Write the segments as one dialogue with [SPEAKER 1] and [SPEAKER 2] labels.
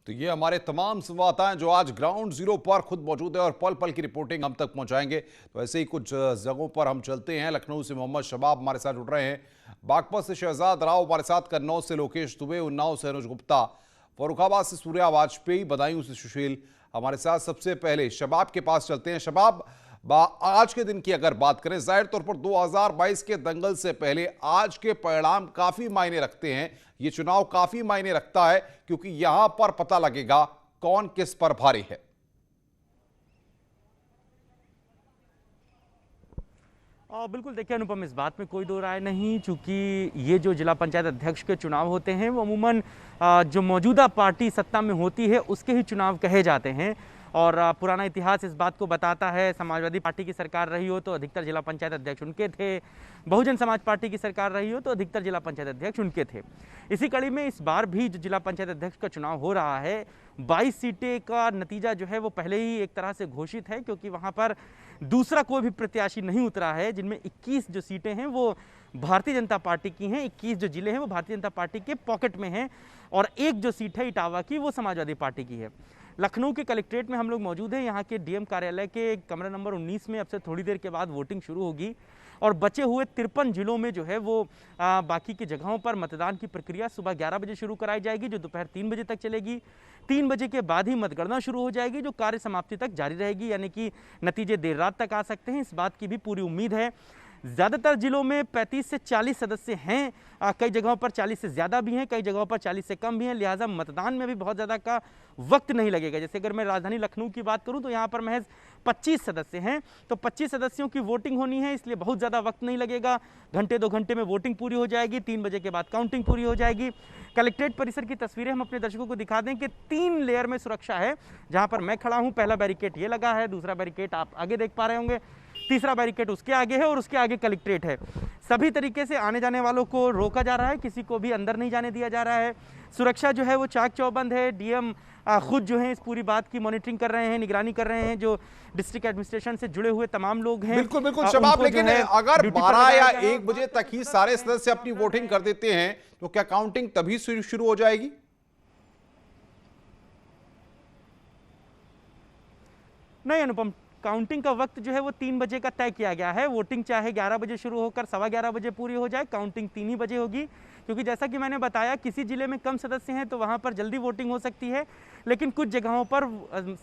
[SPEAKER 1] तो ये हमारे तमाम संवाददाता हैं जो आज ग्राउंड जीरो पर खुद मौजूद है और पल पल की रिपोर्टिंग हम तक पहुंचाएंगे। तो ऐसे ही कुछ जगहों पर हम चलते हैं। लखनऊ से मोहम्मद शबाब हमारे साथ जुड़ रहे हैं, बागपत से शहजाद राव हमारे साथ, कन्नौज से लोकेश दुबे, उन्नाव से अनुज गुप्ता, फर्रुखाबाद से सूर्या वाजपेयी, बदायूं से सुशील हमारे साथ। सबसे पहले शबाब के पास चलते हैं। शबाब, आज के दिन की अगर बात करें, जाहिर तौर पर 2022 के दंगल से पहले आज के परिणाम काफी मायने रखते हैं। ये चुनाव काफी मायने रखता है क्योंकि यहां पर पता लगेगा कौन किस पर भारी है।
[SPEAKER 2] बिल्कुल, देखिए अनुपम, इस बात में कोई दो राय नहीं, चूंकि ये जो जिला पंचायत अध्यक्ष के चुनाव होते हैं वो अमूमन जो मौजूदा पार्टी सत्ता में होती है उसके ही चुनाव कहे जाते हैं। और पुराना इतिहास इस बात को बताता है, समाजवादी पार्टी की सरकार रही हो तो अधिकतर जिला पंचायत अध्यक्ष उनके थे, बहुजन समाज पार्टी की सरकार रही हो तो अधिकतर जिला पंचायत अध्यक्ष उनके थे। इसी कड़ी में इस बार भी जो जिला पंचायत अध्यक्ष का चुनाव हो रहा है, 22 सीटें का नतीजा जो है वो पहले ही एक तरह से घोषित है, क्योंकि वहाँ पर दूसरा कोई भी प्रत्याशी नहीं उतरा है, जिनमें 21 जो सीटें हैं वो भारतीय जनता पार्टी की हैं, 21 जो जिले हैं वो भारतीय जनता पार्टी के पॉकेट में हैं, और एक जो सीट है इटावा की वो समाजवादी पार्टी की है। लखनऊ के कलेक्ट्रेट में हम लोग मौजूद हैं। यहाँ के डीएम कार्यालय के कमरा नंबर 19 में अब से थोड़ी देर के बाद वोटिंग शुरू होगी और बचे हुए 53 जिलों में जो है वो बाकी की जगहों पर मतदान की प्रक्रिया सुबह 11 बजे शुरू कराई जाएगी, जो दोपहर 3 बजे तक चलेगी। 3 बजे के बाद ही मतगणना शुरू हो जाएगी, जो कार्य समाप्ति तक जारी रहेगी, यानी कि नतीजे देर रात तक आ सकते हैं, इस बात की भी पूरी उम्मीद है। ज़्यादातर जिलों में 35 से 40 सदस्य हैं, कई जगहों पर 40 से ज़्यादा भी हैं, कई जगहों पर 40 से कम भी हैं, लिहाजा मतदान में भी बहुत ज़्यादा का वक्त नहीं लगेगा। जैसे अगर मैं राजधानी लखनऊ की बात करूं तो यहाँ पर महज 25 सदस्य हैं, तो 25 सदस्यों की वोटिंग होनी है, इसलिए बहुत ज़्यादा वक्त नहीं लगेगा। घंटे 2 घंटे में वोटिंग पूरी हो जाएगी, 3 बजे के बाद काउंटिंग पूरी हो जाएगी। कलेक्ट्रेट परिसर की तस्वीरें हम अपने दर्शकों को दिखा दें कि 3 लेयर में सुरक्षा है। जहाँ पर मैं खड़ा हूँ, पहला बैरिकेड ये लगा है, दूसरा बैरिकेड आप आगे देख पा रहे होंगे, तीसरा बैरिकेड उसके आगे है और उसके आगे कलेक्ट्रेट है। सभी तरीके से आने जाने वालों को रोका जा रहा है, किसी को भी अंदर नहीं जाने दिया जा रहा है। सुरक्षा जो है वो चाक चौबंद है। डीएम खुद जो है इस पूरी बात की मॉनिटरिंग कर रहे हैं, निगरानी कर रहे हैं, जो डिस्ट्रिक्ट एडमिनिस्ट्रेशन से जुड़े हुए तमाम लोग हैं।
[SPEAKER 1] बिल्कुल बिल्कुल शबाब, लेकिन अगर 12 या 1 बजे तक ही सारे सदस्य अपनी वोटिंग कर देते हैं तो क्या काउंटिंग तभी शुरू हो जाएगी?
[SPEAKER 2] नहीं अनुपम, काउंटिंग का वक्त जो है वो 3 बजे का तय किया गया है। वोटिंग चाहे 11 बजे शुरू होकर 11:15 बजे पूरी हो जाए, काउंटिंग 3 ही बजे होगी, क्योंकि जैसा कि मैंने बताया किसी जिले में कम सदस्य हैं तो वहां पर जल्दी वोटिंग हो सकती है, लेकिन कुछ जगहों पर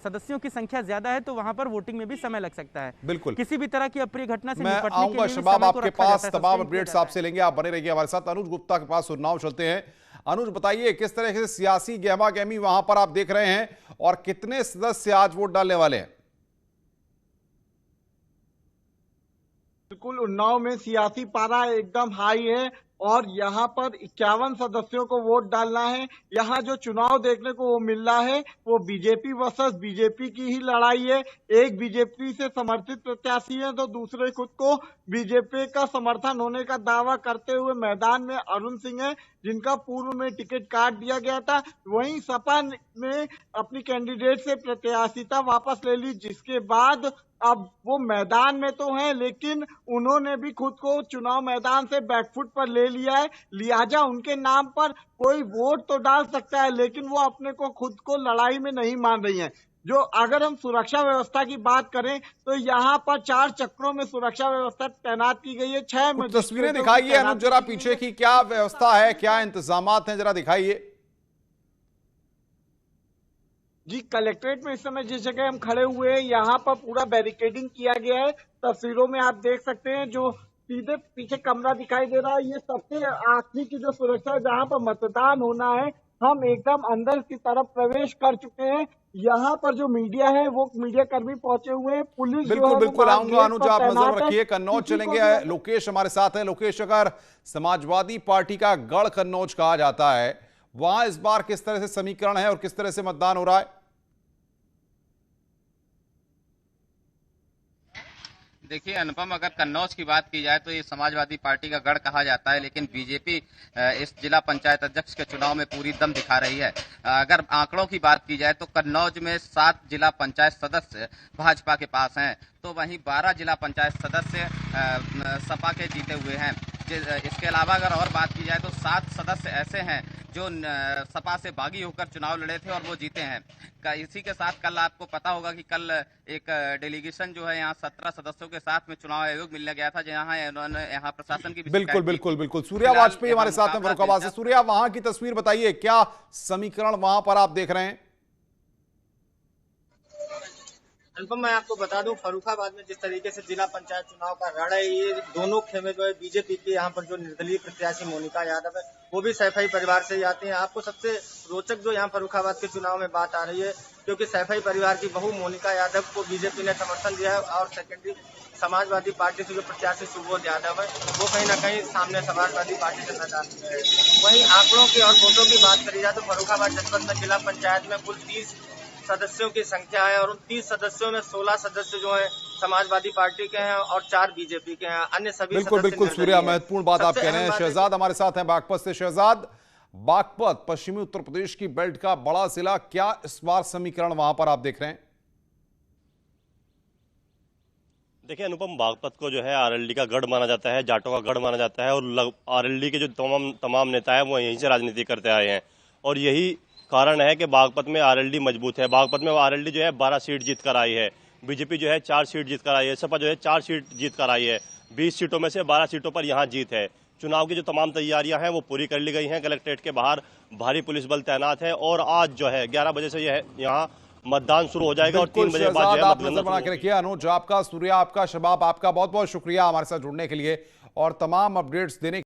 [SPEAKER 2] सदस्यों की संख्या ज्यादा है तो वहां पर वोटिंग में भी समय लग सकता है।
[SPEAKER 1] बिल्कुल,
[SPEAKER 2] किसी भी तरह की अप्रिय घटना से
[SPEAKER 1] मैं आऊंगा शबाब आपके पास, तमाम अपडेट्स आपसे लेंगे, आप बने रहिए हमारे साथ। अनुज गुप्ता के पास उन्नाव चलते हैं। अनुज, बताइए किस तरह से सियासी गहमा गहमी वहां पर आप देख रहे हैं और कितने सदस्य आज वोट डालने वाले हैं?
[SPEAKER 3] बिल्कुल, उन्नाव में सियासी पारा एकदम हाई है और यहाँ पर 51 सदस्यों को वोट डालना है। यहाँ जो चुनाव देखने को वो मिल रहा है वो बीजेपी वर्सेस बीजेपी की ही लड़ाई है। एक बीजेपी से समर्थित प्रत्याशी है तो दूसरे खुद को बीजेपी का समर्थन होने का दावा करते हुए मैदान में अरुण सिंह है, जिनका पूर्व में टिकट काट दिया गया था। वहीं सपा ने अपनी कैंडिडेट से प्रत्याशिता वापस ले ली, जिसके बाद अब वो मैदान में तो हैं, लेकिन उन्होंने भी खुद को चुनाव मैदान से बैकफुट पर ले लिया है। लिहाजा उनके नाम पर कोई वोट तो डाल सकता है, लेकिन वो अपने को खुद को लड़ाई में नहीं मान रही हैं। जो अगर हम सुरक्षा व्यवस्था की बात करें तो यहाँ पर 4 चक्रों में सुरक्षा व्यवस्था तैनात की गई है। 6
[SPEAKER 1] तस्वीरें दिखाइए अनुज जरा पीछे की, क्या व्यवस्था है, क्या इंतजामात हैं, जरा दिखाइए।
[SPEAKER 3] जी, कलेक्ट्रेट में इस समय जिस जगह हम खड़े हुए हैं यहाँ पर पूरा बैरिकेडिंग किया गया है। तस्वीरों में आप देख सकते हैं, जो सीधे पीछे कमरा दिखाई दे रहा है, ये सबसे आखिरी की जो सुरक्षा है जहाँ पर मतदान होना है। हम एकदम अंदर की तरफ प्रवेश कर चुके हैं। यहाँ पर जो मीडिया है वो मीडिया कर्मी पहुंचे हुए हैं। पुलिस
[SPEAKER 1] बिल्कुल बिल्कुल आऊंगा अनुज, आप नजर रखिए। कन्नौज चलेंगे, लोकेश हमारे साथ है। लोकेश, अगर समाजवादी पार्टी का गढ़ कन्नौज कहा जाता है, वहां इस बार किस तरह से समीकरण है और किस तरह से मतदान हो रहा है?
[SPEAKER 4] देखिए अनुपम, अगर कन्नौज की बात की जाए तो ये समाजवादी पार्टी का गढ़ कहा जाता है, लेकिन बीजेपी इस जिला पंचायत अध्यक्ष के चुनाव में पूरी दम दिखा रही है। अगर आंकड़ों की बात की जाए तो कन्नौज में 7 जिला पंचायत सदस्य भाजपा के पास हैं, तो वहीं 12 जिला पंचायत सदस्य सपा के जीते हुए हैं। इसके अलावा अगर और बात की जाए तो 7 सदस्य ऐसे हैं जो सपा से बागी होकर चुनाव लड़े थे और वो जीते हैं। इसी के साथ कल आपको पता होगा कि कल एक डेलीगेशन जो है यहाँ 17 सदस्यों के साथ में चुनाव आयोग मिलने गया था, जहाँ इन्होंने यहाँ प्रशासन की भी
[SPEAKER 1] बिल्कुल बिल्कुल बिल्कुल। सूर्या वाजपेयी हमारे साथ हैं फर्रुखाबाद से। सूर्या, वहां की तस्वीर बताइए, क्या समीकरण वहां पर आप देख रहे हैं?
[SPEAKER 5] अनुपम, मैं आपको बता दूं, फर्रुखाबाद में जिस तरीके से जिला पंचायत चुनाव का रण है, ये दोनों खेमे जो है बीजेपी की यहाँ पर जो निर्दलीय प्रत्याशी मोनिका यादव है वो भी सैफई परिवार से ही आते हैं। आपको सबसे रोचक जो यहाँ फर्रुखाबाद के चुनाव में बात आ रही है, क्योंकि सैफई परिवार की बहू मोनिका यादव को बीजेपी ने समर्थन दिया है और सेकेंडरी समाजवादी पार्टी से जो प्रत्याशी सुबोध यादव है वो कहीं ना कहीं सामने समाजवादी पार्टी से मैदान में है। वहीं आंकड़ों की और वोटों की बात करी जाए तो फर्रुखाबाद जनपद में जिला पंचायत में कुल 30 सदस्यों की संख्या है और उन 30 सदस्यों में 16 सदस्य जो हैं समाजवादी पार्टी के हैं और 4 बीजेपी के हैं। अन्य सभी
[SPEAKER 1] बिल्कुल बिल्कुल सूर्या, महत्वपूर्ण बात आप कह रहे हैं। शहजाद हमारे साथ हैं बागपत से। शहजाद, बागपत पश्चिमी उत्तर प्रदेश की बेल्ट का बड़ा जिला, क्या इस बार समीकरण वहां पर आप देख रहे हैं?
[SPEAKER 6] देखिए अनुपम, बागपत को जो है आरएलडी का गढ़ माना जाता है, जाटों का गढ़ माना जाता है और आरएलडी के जो तमाम नेता है वो यहीं से राजनीति करते आए हैं और यही कारण है कि बागपत में आरएलडी मजबूत है। बागपत में आरएलडी जो है 12 सीट जीत कर आई है, बीजेपी जो है 4 सीट जीत कर आई है, सपा जो है 4 सीट जीत कर आई है। 20 सीटों में से 12 सीटों पर यहाँ जीत है। चुनाव की जो तमाम तैयारियां हैं वो पूरी कर ली गई हैं। कलेक्ट्रेट के बाहर भारी पुलिस बल तैनात है और आज जो है 11 बजे से यहाँ मतदान शुरू हो जाएगा और 3 बजे बाद
[SPEAKER 1] आप नजर बना के रखिए। अनुज आपका, सूर्या आपका, शबाब आपका बहुत बहुत शुक्रिया हमारे साथ जुड़ने के लिए और तमाम अपडेट्स देने